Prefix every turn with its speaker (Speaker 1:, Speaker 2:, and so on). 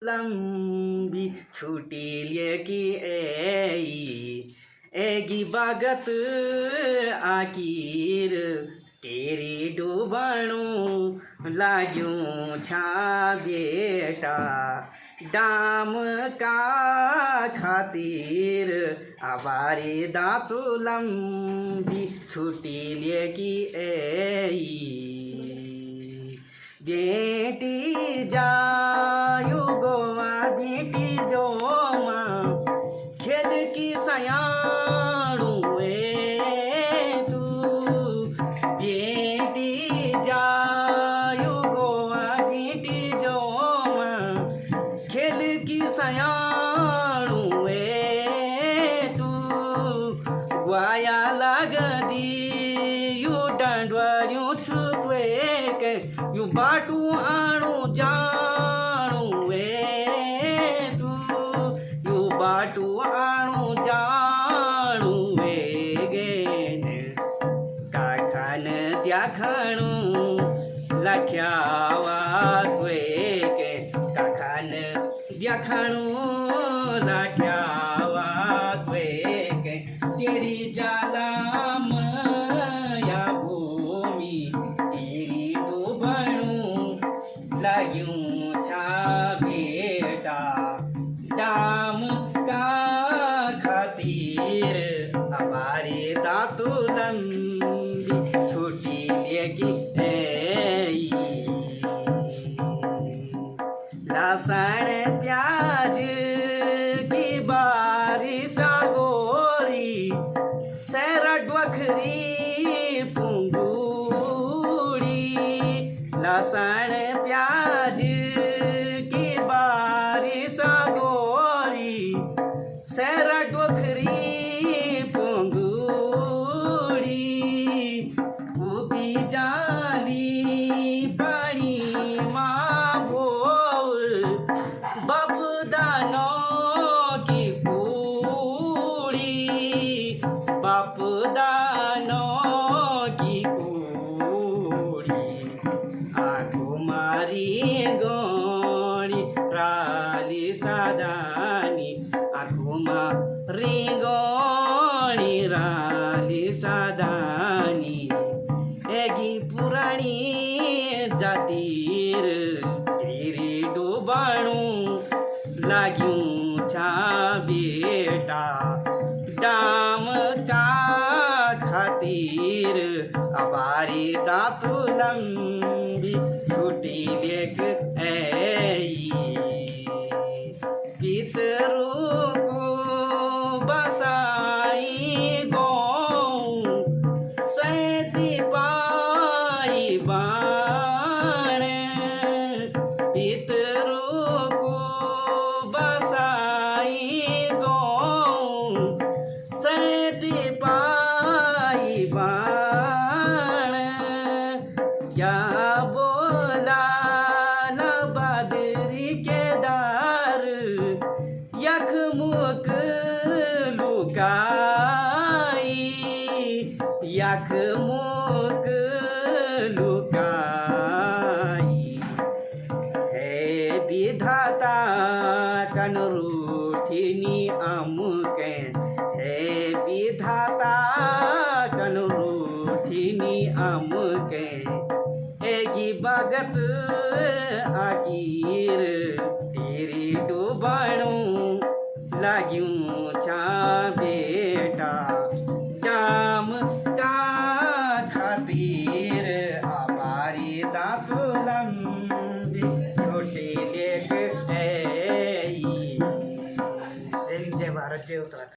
Speaker 1: लंबी छुटी की एगी बागत आकीर तेरी डूबणू लाग्यूं छा बेटा डाम का खातिर आवारी दातु लंबी छुटी की बेटी जायु गोवा बेटी जो माँ खेल की सयाणु तू बेटी जायु गोवा बेटी जो माँ खेल की सयाणु तू ग्वाया लग दी यू डंडवायू छुपे के यू बाटू आणू जाणू तू यू बाटू आणू जाणू गेन काखान द्याखाणू लाख्यावा के काखान द्याखाणू लाख्यावा के तेरी जाला या भूमि तेरी डूबणू लाग्यूं छा बेटा डाम का खातिर हमारी दातु लंबी छुट्टी लेगी लहसुन प्याज की बारिश गोरी सैरड वखरी पुंगूड़ी लहसुन प्याज की बारिश गोरी सैरड वखरी पुंगूड़ी उबी जाली पानी माँ भोव बापदानो की कूड़ी बापदानो की कूड़ी आगो मारी गोणी राली सादानी आगो मारी गोणी राली सादानी एगी पुराणी जातीर तेरी डूबणू लाग्यूं छा बेटा डाम का खातिर हमारी दातु लंबी छुट्टी लेक पितरू को बसाई गो सैती पाई बाण पितरू को बसाई गो सैती पाई बाण क्या बोला न बदरी के दार यख मुक लुकाई यख मुक लुकाई हे विधाता कनरूठिनी अमुके हे विधाता कनरूठिनी अमुके एगी भगत आकीर तेरी डूबणू लाग्यूं छा बेटा डाम का खातिर हमारी दातु लंबी छोटी लेक जय भारत जय उत्तराखंड।